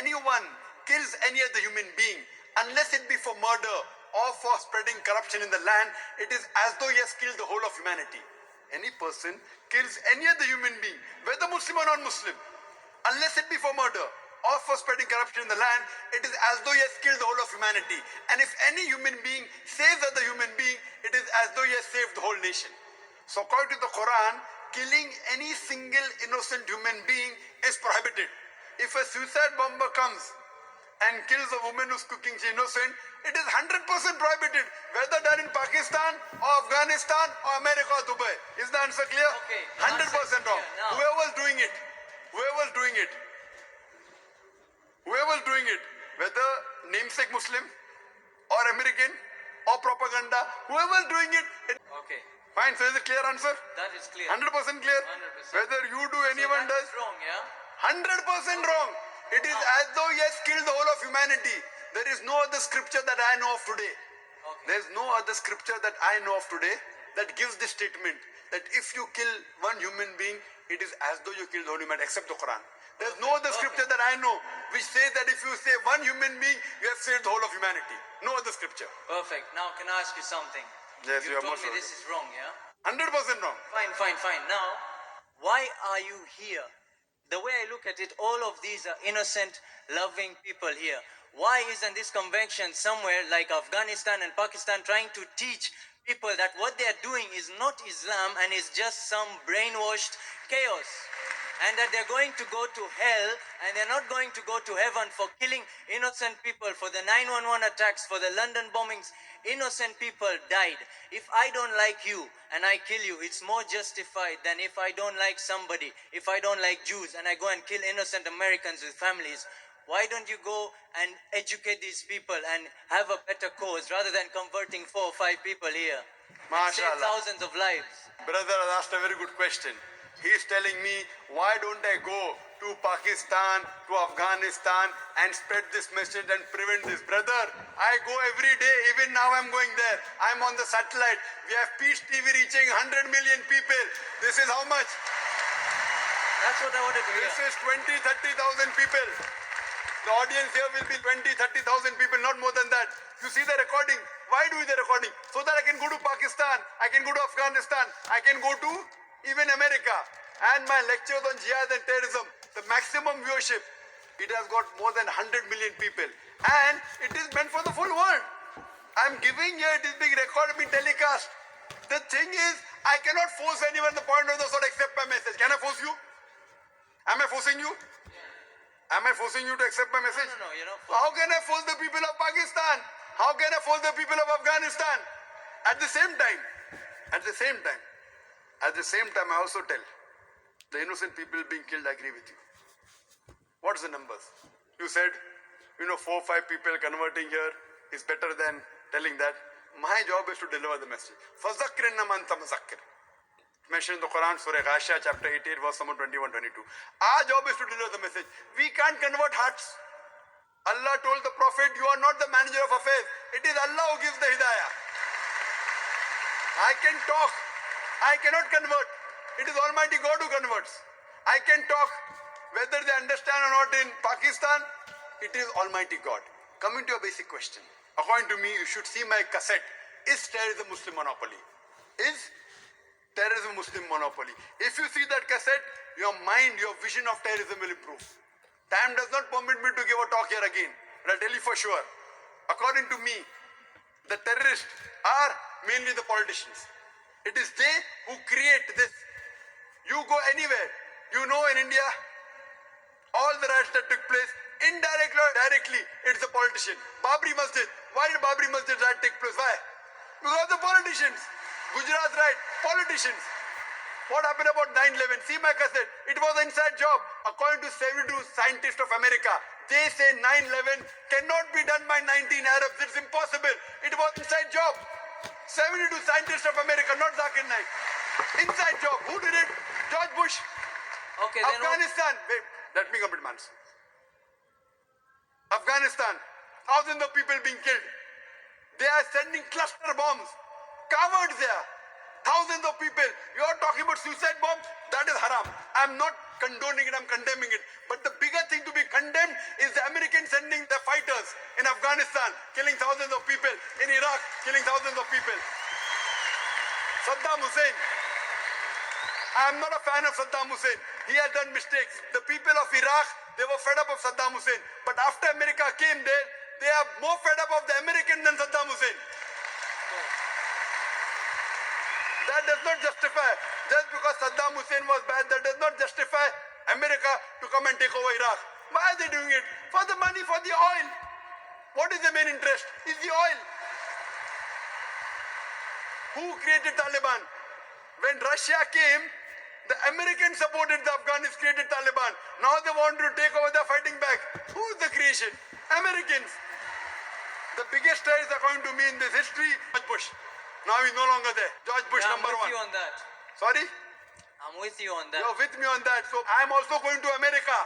anyone kills any other human being, unless it be for murder or for spreading corruption in the land, it is as though he has killed the whole of humanity. Any person kills any other human being, whether Muslim or non-Muslim, unless it be for murder or for spreading corruption in the land, it is as though he has killed the whole of humanity. And if any human being saves other human being, it is as though he has saved the whole nation. So according to the Quran, killing any single innocent human being is prohibited. If a suicide bomber comes and kills a woman who's cooking, she's innocent, it is 100% prohibited, whether done in Pakistan or Afghanistan or America or Dubai. Is the answer clear? Okay. 100% wrong. Whoever's doing it, whether namesake Muslim or American or propaganda, whoever's doing it, Okay. fine. So is it clear answer? That is clear. 100% clear? 100%. Whether you do, anyone so that does, is wrong, yeah? 100% wrong. It is as though he has killed the whole of humanity. There is no other scripture that I know of today. Okay. There is no other scripture that I know of today that gives this statement that if you kill one human being, it is as though you killed the whole humanity, except the Quran. There is no other scripture that I know which says that if you save one human being, you have saved the whole of humanity. No other scripture. Perfect. Now, can I ask you something? Yes, you are told most me welcome. this is wrong, yeah? 100% wrong. Fine. Now, why are you here? The way I look at it, all of these are innocent, loving people here. Why isn't this convention somewhere like Afghanistan and Pakistan trying to teach people that what they are doing is not Islam and is just some brainwashed chaos? And that they're going to go to hell and they're not going to go to heaven for killing innocent people, for the 911 attacks, for the London bombings. Innocent people died. If I don't like you and I kill you, it's more justified than if I don't like somebody, if I don't like Jews and I go and kill innocent Americans with families. Why don't you go and educate these people and have a better cause rather than converting 4 or 5 people here? Save MashaAllah. thousands of lives. Brother has asked a very good question. He is telling me, why don't I go to Pakistan, to Afghanistan and spread this message and prevent this? Brother, I go every day. Even now I'm going there. I'm on the satellite. We have Peace TV reaching 100 million people. This is how much? That's what I wanted to hear. This is 20,000-30,000 people. The audience here will be 20,000-30,000 people, not more than that. You see the recording. Why do the recording? So that I can go to Pakistan, I can go to Afghanistan, I can go to even America. And my lectures on jihad and terrorism, the maximum viewership, it has got more than 100 million people. And it is meant for the full world. I'm giving here, it is being recorded, being telecast. The thing is, I cannot force anyone the point of the sword accept my message. Can I force you? Am I forcing you? Am I forcing you to accept my message? No, you're not How can I force the people of Pakistan? How can I force the people of Afghanistan? At the same time, I also tell the innocent people being killed, I agree with you. What's the numbers? You said, 4 or 5 people converting here is better than telling that. My job is to deliver the message. فَذَكِّرْ إِنَّمَا أَنْتَ مُذَكِّرٌ. Mentioned in the Quran, Surah Ghashiyah, chapter 88, verse number 21-22. Our job is to deliver the message. We can't convert hearts. Allah told the Prophet, you are not the manager of affairs. It is Allah who gives the hidayah. I can talk. I cannot convert. It is Almighty God who converts. I can talk. Whether they understand or not in Pakistan, it is Almighty God. Coming to your basic question. According to me, you should see my cassette. Is terrorism Muslim monopoly? Is terrorism Muslim monopoly? If you see that cassette, your mind, your vision of terrorism will improve. Time does not permit me to give a talk here again. But I'll tell you for sure. According to me, the terrorists are mainly the politicians. It is they who create this. You go anywhere. You know in India, all the riots that took place, indirectly or directly, it's the politician. Babri Masjid. Why did Babri Masjid riot take place? Why? Because the politicians. Gujarat riot, politicians. What happened about 9/11? See my cassette. It was an inside job. According to 72 scientists of America, they say 9/11 cannot be done by 19 Arabs. It's impossible. It was inside job. 72 scientists of America, not Zakir Naik. Inside job. Who did it? George Bush. Okay, then Afghanistan. Wait, let me complete my answer. Afghanistan. Thousands of people being killed. They are sending cluster bombs. Cowards there. Thousands of people. You are talking about suicide bombs? That is haram. I am not condoning it, I'm condemning it. But the bigger thing to be condemned is the Americans sending their fighters in Afghanistan, killing thousands of people, in Iraq, killing thousands of people. Saddam Hussein. I am not a fan of Saddam Hussein. He has done mistakes. The people of Iraq, they were fed up of Saddam Hussein. But after America came there, they are more fed up of the American than Saddam Hussein. That does not justify, just because Saddam Hussein was bad, that does not justify America to come and take over Iraq. Why are they doing it? For the money, for the oil. What is the main interest? Is the oil. Who created Taliban? When Russia came, the Americans supported the Afghans, created Taliban. Now they want to take over, they're fighting back. Who is the creation? Americans. The biggest terrorists according to me in this history, George Bush. Now he's no longer there. George Bush Yeah, number I'm with one. you on that. Sorry? I'm with you on that. You're with me on that. So I'm also going to America.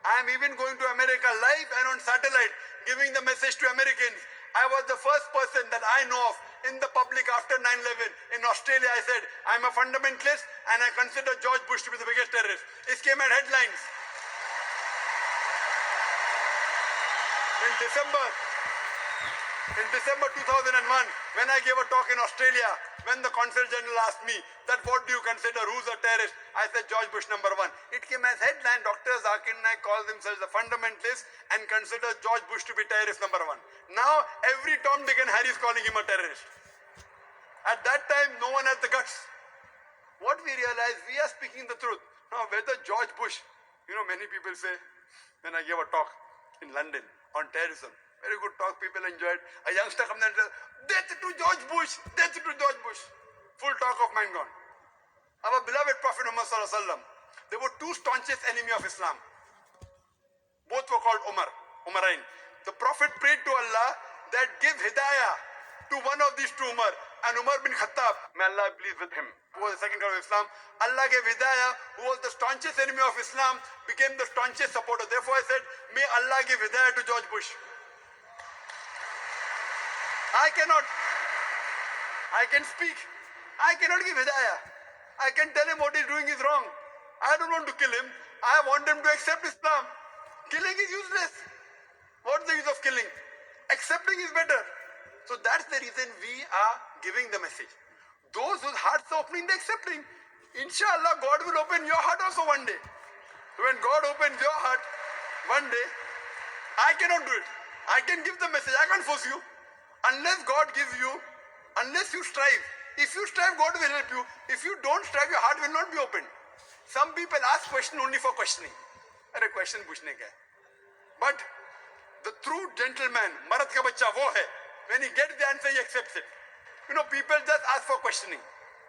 I'm even going to America live and on satellite, giving the message to Americans. I was the first person that I know of in the public after 9/11 in Australia. I said, I'm a fundamentalist and I consider George Bush to be the biggest terrorist. It came at headlines. In December 2001, when I gave a talk in Australia, when the Consul General asked me that what do you consider, who's a terrorist, I said George Bush number one. It came as headline, Dr. Zakir Naik calls themselves a fundamentalist and considers George Bush to be terrorist number one. Now every Tom, Dick and Harry is calling him a terrorist. At that time, no one had the guts. What we realized, we are speaking the truth. Now whether George Bush, many people say, when I gave a talk in London on terrorism, very good talk, people enjoyed. A youngster comes and says, death to George Bush, death to George Bush. Full talk of mine gone. Our beloved Prophet Muhammad Sallallahu Alaihi Wasallam, they were two staunchest enemy of Islam. Both were called Umarain. The Prophet prayed to Allah that give hidayah to one of these two Umar, and Umar bin Khattab, may Allah be pleased with him, who was the second caliph of Islam. Allah gave hidayah, who was the staunchest enemy of Islam, became the staunchest supporter. Therefore I said, may Allah give hidayah to George Bush. I can speak. I cannot give hidayah. I can tell him what he's doing is wrong. I don't want to kill him. I want him to accept Islam. Killing is useless. What's the use of killing? Accepting is better. So that's the reason we are giving the message. Those whose hearts are opening, they're accepting. Inshallah, God will open your heart also one day. When God opens your heart one day, I cannot do it. I can give the message. I can't force you. Unless God gives you, unless you strive. If you strive, God will help you. If you don't strive, your heart will not be opened. Some people ask question only for questioning. अरे question पूछने का है. But the true gentleman, मर्द का बच्चा वो है. When he gets the answer, he accepts it. People just ask for questioning.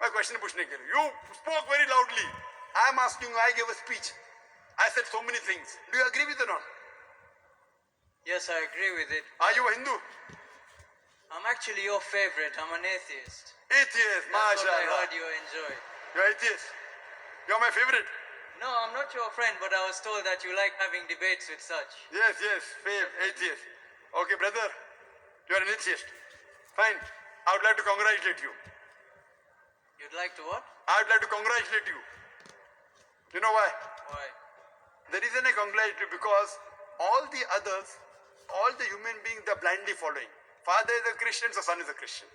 My question पूछने के लिए. You spoke very loudly. I am asking you. I gave a speech. I said so many things. Do you agree with it or not? Yes, I agree with it. Are you a Hindu? I'm actually your favorite. I'm an atheist. Atheist, That's what I mashallah. heard you enjoy. You're atheist. You're my favorite. No, I'm not your friend, but I was told that you like having debates with such. Yes, atheist. Okay, brother, you're an atheist. Fine. I would like to congratulate you. You'd like to what? I would like to congratulate you. You know why? Why? The reason I congratulate you because all the others, all the human beings, they're blindly following. Father is a Christian, so son is a Christian.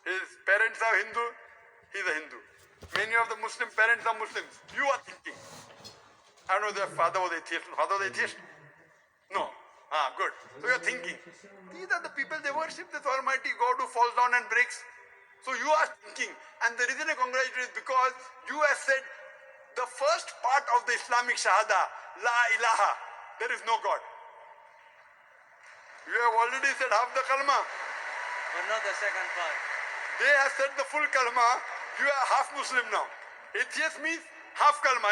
His parents are Hindu, he's a Hindu. Many of the Muslim parents are Muslims. You are thinking. I don't know their father was atheist. Father was atheist? No. Good. So you're thinking. These are the people, they worship this Almighty God who falls down and breaks. So you are thinking. And the reason I congratulate you is because you have said the first part of the Islamic Shahada, La ilaha, there is no God. You have already said half the kalma. But not the second part. They have said the full kalma. You are half Muslim now. Atheist means half kalma,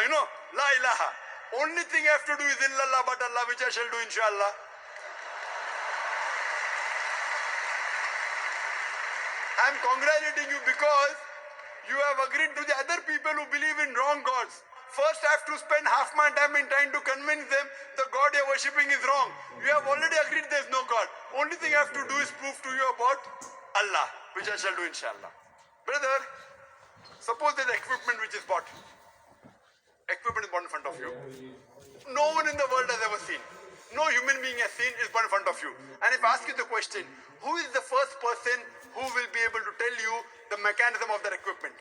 La ilaha. Only thing I have to do is illallah but Allah, which I shall do inshallah. I am congratulating you because you have agreed to the other people who believe in wrong gods. First I have to spend half my time in trying to convince them the God you are worshipping is wrong. You have already agreed there is no God. Only thing I have to do is prove to you about Allah, which I shall do inshallah. Brother, suppose there is equipment which is bought. equipment is put in front of you. No one in the world has ever seen. No human being has seen is put in front of you. And if I ask you the question, who is the first person who will be able to tell you the mechanism of that equipment?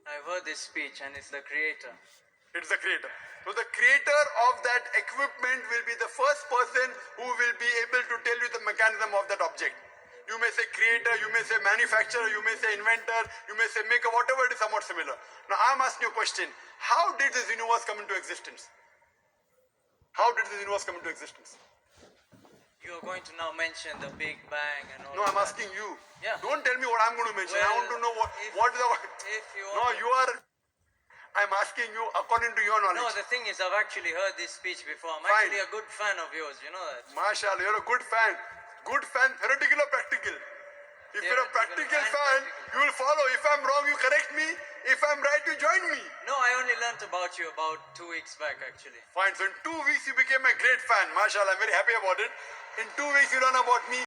I've heard this speech and it's the creator. It's the creator. So the creator of that equipment will be the first person who will be able to tell you the mechanism of that object. You may say creator, you may say manufacturer, you may say inventor, you may say maker, whatever it is, somewhat similar. Now I'm asking you a question. How did this universe come into existence? How did this universe come into existence? You're going to now mention the Big Bang and all. No, I'm that. asking you. Yeah. Don't tell me what I'm going to mention. I Well, want to know if- what is the... if you No, want- you are... I'm asking you according to your knowledge. No, the thing is, I've actually heard this speech before. I'm Fine. actually a good fan of yours. You know that. Mashallah, you're a good fan. Good fan, theoretical or practical? If you're a Theoretical practical and fan, practical. you will follow. If I'm wrong, you correct me. If I'm right, you join me. No, I only learnt about you about 2 weeks back, actually. Fine. So in 2 weeks, you became a great fan. Mashallah, I'm very happy about it. In 2 weeks, you learn about me.